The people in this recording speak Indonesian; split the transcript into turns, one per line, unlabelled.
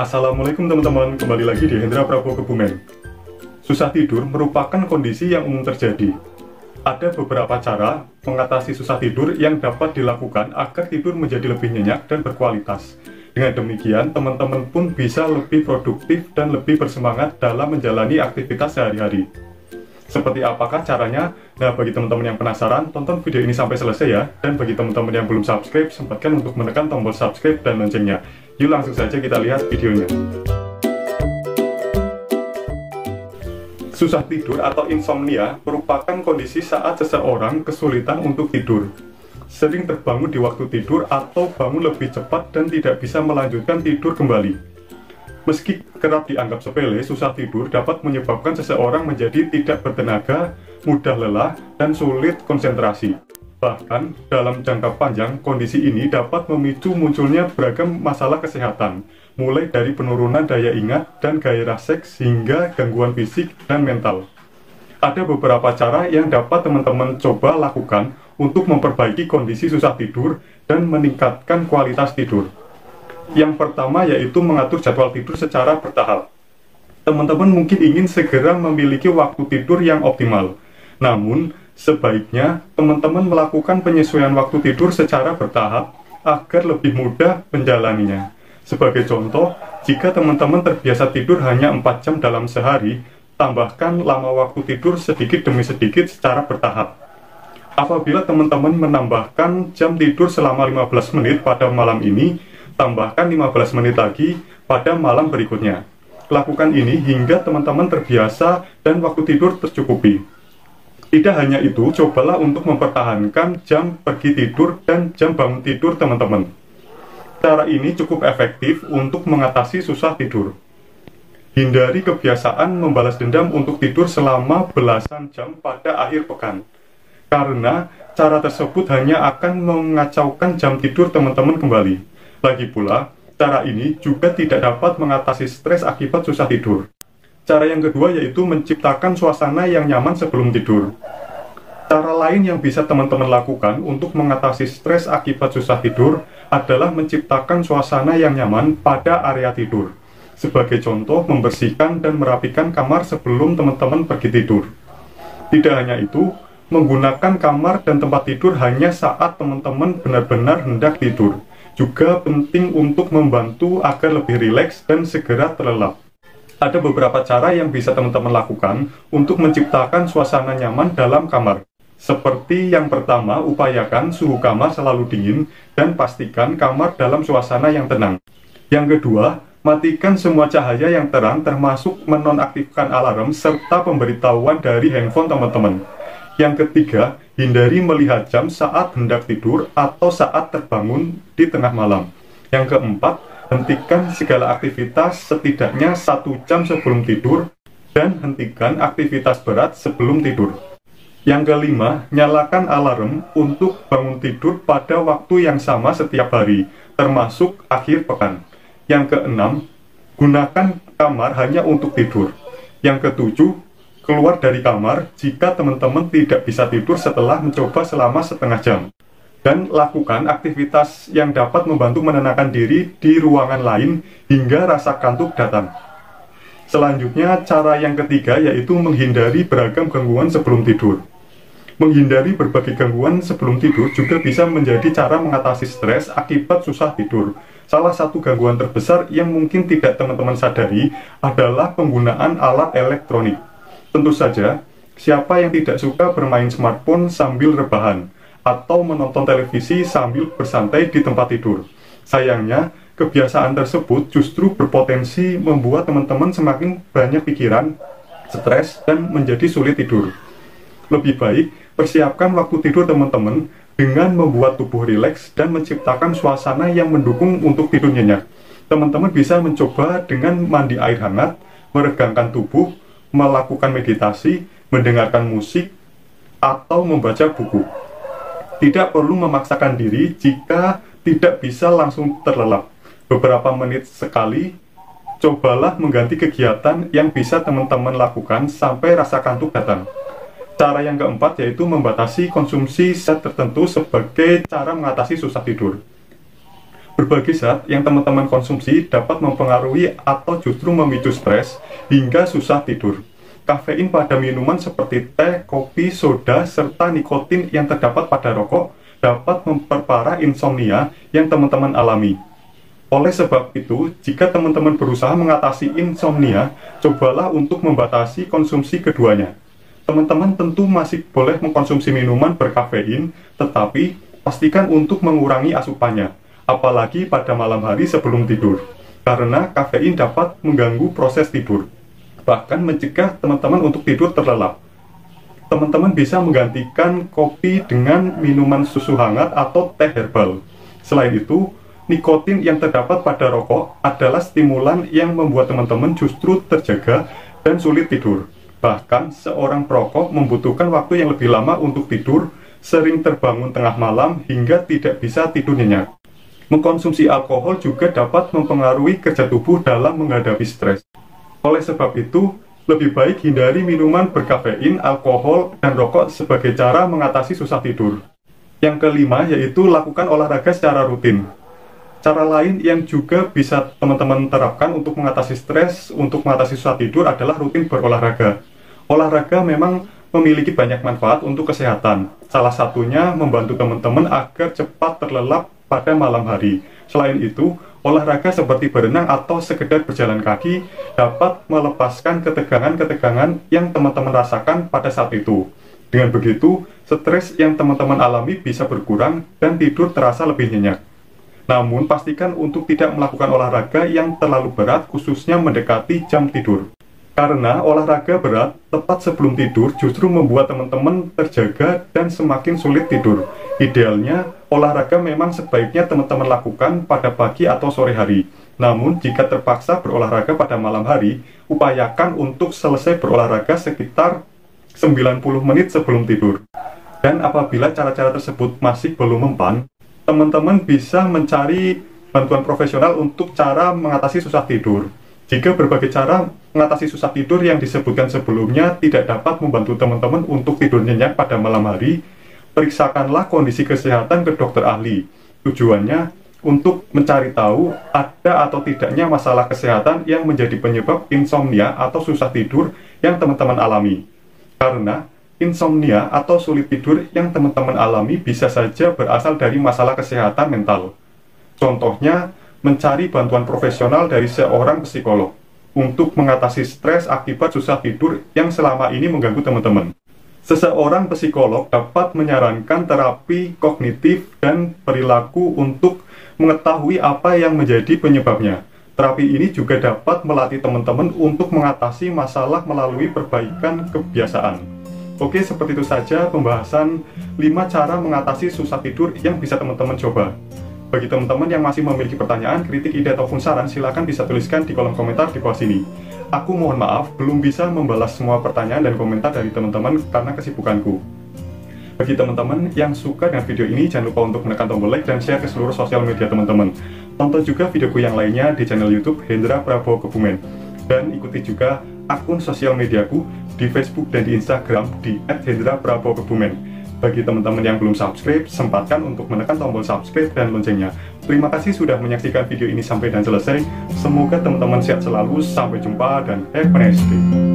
Assalamualaikum teman-teman, kembali lagi di Hendra Prabowo Kebumen. Susah tidur merupakan kondisi yang umum terjadi. Ada beberapa cara mengatasi susah tidur yang dapat dilakukan agar tidur menjadi lebih nyenyak dan berkualitas. Dengan demikian, teman-teman pun bisa lebih produktif dan lebih bersemangat dalam menjalani aktivitas sehari-hari. Seperti apakah caranya? Nah, bagi teman-teman yang penasaran, tonton video ini sampai selesai ya. Dan bagi teman-teman yang belum subscribe, sempatkan untuk menekan tombol subscribe dan loncengnya. Yuk langsung saja kita lihat videonya. Susah tidur atau insomnia merupakan kondisi saat seseorang kesulitan untuk tidur. Sering terbangun di waktu tidur atau bangun lebih cepat dan tidak bisa melanjutkan tidur kembali. Meski kerap dianggap sepele, susah tidur dapat menyebabkan seseorang menjadi tidak bertenaga, mudah lelah, dan sulit konsentrasi. Bahkan, dalam jangka panjang, kondisi ini dapat memicu munculnya beragam masalah kesehatan, mulai dari penurunan daya ingat dan gairah seks hingga gangguan fisik dan mental. Ada beberapa cara yang dapat teman-teman coba lakukan untuk memperbaiki kondisi susah tidur dan meningkatkan kualitas tidur. Yang pertama yaitu mengatur jadwal tidur secara bertahap. Teman-teman mungkin ingin segera memiliki waktu tidur yang optimal. Namun, sebaiknya teman-teman melakukan penyesuaian waktu tidur secara bertahap agar lebih mudah menjalaninya. Sebagai contoh, jika teman-teman terbiasa tidur hanya 4 jam dalam sehari, tambahkan lama waktu tidur sedikit demi sedikit secara bertahap. Apabila teman-teman menambahkan jam tidur selama 15 menit pada malam ini, tambahkan 15 menit lagi pada malam berikutnya. Lakukan ini hingga teman-teman terbiasa dan waktu tidur tercukupi. Tidak hanya itu, cobalah untuk mempertahankan jam pergi tidur dan jam bangun tidur teman-teman. Cara ini cukup efektif untuk mengatasi susah tidur. Hindari kebiasaan membalas dendam untuk tidur selama belasan jam pada akhir pekan. Karena cara tersebut hanya akan mengacaukan jam tidur teman-teman kembali. Lagi pula, cara ini juga tidak dapat mengatasi stres akibat susah tidur. Cara yang kedua yaitu menciptakan suasana yang nyaman sebelum tidur. Cara lain yang bisa teman-teman lakukan untuk mengatasi stres akibat susah tidur adalah menciptakan suasana yang nyaman pada area tidur. Sebagai contoh, membersihkan dan merapikan kamar sebelum teman-teman pergi tidur. Tidak hanya itu, menggunakan kamar dan tempat tidur hanya saat teman-teman benar-benar hendak tidur juga penting untuk membantu agar lebih rileks dan segera terlelap. Ada beberapa cara yang bisa teman-teman lakukan untuk menciptakan suasana nyaman dalam kamar. Seperti yang pertama, upayakan suhu kamar selalu dingin dan pastikan kamar dalam suasana yang tenang. Yang kedua, matikan semua cahaya yang terang termasuk menonaktifkan alarm serta pemberitahuan dari handphone teman-teman. Yang ketiga, hindari melihat jam saat hendak tidur atau saat terbangun di tengah malam. Yang keempat, hentikan segala aktivitas setidaknya 1 jam sebelum tidur dan hentikan aktivitas berat sebelum tidur. Yang kelima, nyalakan alarm untuk bangun tidur pada waktu yang sama setiap hari, termasuk akhir pekan. Yang keenam, gunakan kamar hanya untuk tidur. Yang ketujuh, keluar dari kamar jika teman-teman tidak bisa tidur setelah mencoba selama setengah jam. Dan lakukan aktivitas yang dapat membantu menenangkan diri di ruangan lain hingga rasa kantuk datang. Selanjutnya, cara yang ketiga yaitu menghindari beragam gangguan sebelum tidur. Menghindari berbagai gangguan sebelum tidur juga bisa menjadi cara mengatasi stres akibat susah tidur. Salah satu gangguan terbesar yang mungkin tidak teman-teman sadari adalah penggunaan alat elektronik. Tentu saja, siapa yang tidak suka bermain smartphone sambil rebahan atau menonton televisi sambil bersantai di tempat tidur. Sayangnya, kebiasaan tersebut justru berpotensi membuat teman-teman semakin banyak pikiran, stres, dan menjadi sulit tidur. Lebih baik, persiapkan waktu tidur teman-teman dengan membuat tubuh rileks dan menciptakan suasana yang mendukung untuk tidur nyenyak. Teman-teman bisa mencoba dengan mandi air hangat, meregangkan tubuh, melakukan meditasi, mendengarkan musik, atau membaca buku. Tidak perlu memaksakan diri jika tidak bisa langsung terlelap. Beberapa menit sekali, cobalah mengganti kegiatan yang bisa teman-teman lakukan sampai rasa kantuk datang. Cara yang keempat yaitu membatasi konsumsi zat tertentu sebagai cara mengatasi susah tidur. Berbagai zat yang teman-teman konsumsi dapat mempengaruhi atau justru memicu stres hingga susah tidur. Kafein pada minuman seperti teh, kopi, soda, serta nikotin yang terdapat pada rokok dapat memperparah insomnia yang teman-teman alami. Oleh sebab itu, jika teman-teman berusaha mengatasi insomnia, cobalah untuk membatasi konsumsi keduanya. Teman-teman tentu masih boleh mengkonsumsi minuman berkafein, tetapi pastikan untuk mengurangi asupannya, apalagi pada malam hari sebelum tidur, karena kafein dapat mengganggu proses tidur, bahkan mencegah teman-teman untuk tidur terlelap. Teman-teman bisa menggantikan kopi dengan minuman susu hangat atau teh herbal. Selain itu, nikotin yang terdapat pada rokok adalah stimulan yang membuat teman-teman justru terjaga dan sulit tidur. Bahkan, seorang perokok membutuhkan waktu yang lebih lama untuk tidur, sering terbangun tengah malam hingga tidak bisa tidur nyenyak. Mengkonsumsi alkohol juga dapat mempengaruhi kerja tubuh dalam menghadapi stres. Oleh sebab itu, lebih baik hindari minuman berkafein, alkohol, dan rokok sebagai cara mengatasi susah tidur. Yang kelima yaitu lakukan olahraga secara rutin. Cara lain yang juga bisa teman-teman terapkan untuk mengatasi stres, untuk mengatasi susah tidur adalah rutin berolahraga. Olahraga memang memiliki banyak manfaat untuk kesehatan. Salah satunya membantu teman-teman agar cepat terlelap pada malam hari. Selain itu, olahraga seperti berenang atau sekedar berjalan kaki dapat melepaskan ketegangan-ketegangan yang teman-teman rasakan pada saat itu. Dengan begitu, stres yang teman-teman alami bisa berkurang dan tidur terasa lebih nyenyak. Namun, pastikan untuk tidak melakukan olahraga yang terlalu berat, khususnya mendekati jam tidur. Karena olahraga berat tepat sebelum tidur justru membuat teman-teman terjaga dan semakin sulit tidur. Idealnya, olahraga memang sebaiknya teman-teman lakukan pada pagi atau sore hari. Namun, jika terpaksa berolahraga pada malam hari, upayakan untuk selesai berolahraga sekitar 90 menit sebelum tidur. Dan apabila cara-cara tersebut masih belum mempan, teman-teman bisa mencari bantuan profesional untuk cara mengatasi susah tidur. Jika berbagai cara mengatasi susah tidur yang disebutkan sebelumnya tidak dapat membantu teman-teman untuk tidur nyenyak pada malam hari, periksakanlah kondisi kesehatan ke dokter ahli. Tujuannya untuk mencari tahu ada atau tidaknya masalah kesehatan yang menjadi penyebab insomnia atau susah tidur yang teman-teman alami. Karena insomnia atau sulit tidur yang teman-teman alami bisa saja berasal dari masalah kesehatan mental. Contohnya, mencari bantuan profesional dari seorang psikolog untuk mengatasi stres akibat susah tidur yang selama ini mengganggu teman-teman. Seseorang psikolog dapat menyarankan terapi kognitif dan perilaku untuk mengetahui apa yang menjadi penyebabnya. Terapi ini juga dapat melatih teman-teman untuk mengatasi masalah melalui perbaikan kebiasaan. Oke, seperti itu saja pembahasan 5 cara mengatasi susah tidur yang bisa teman-teman coba. Bagi teman-teman yang masih memiliki pertanyaan, kritik, ide, ataupun saran, silakan bisa tuliskan di kolom komentar di bawah sini. Aku mohon maaf, belum bisa membalas semua pertanyaan dan komentar dari teman-teman karena kesibukanku. Bagi teman-teman yang suka dengan video ini, jangan lupa untuk menekan tombol like dan share ke seluruh sosial media teman-teman. Tonton juga videoku yang lainnya di channel YouTube Hendra Prabowo Kebumen. Dan ikuti juga akun sosial mediaku di Facebook dan di Instagram di @hendra_prabowo_kebumen. Bagi teman-teman yang belum subscribe, sempatkan untuk menekan tombol subscribe dan loncengnya. Terima kasih sudah menyaksikan video ini sampai dan selesai. Semoga teman-teman sehat selalu, sampai jumpa, dan have a nice day.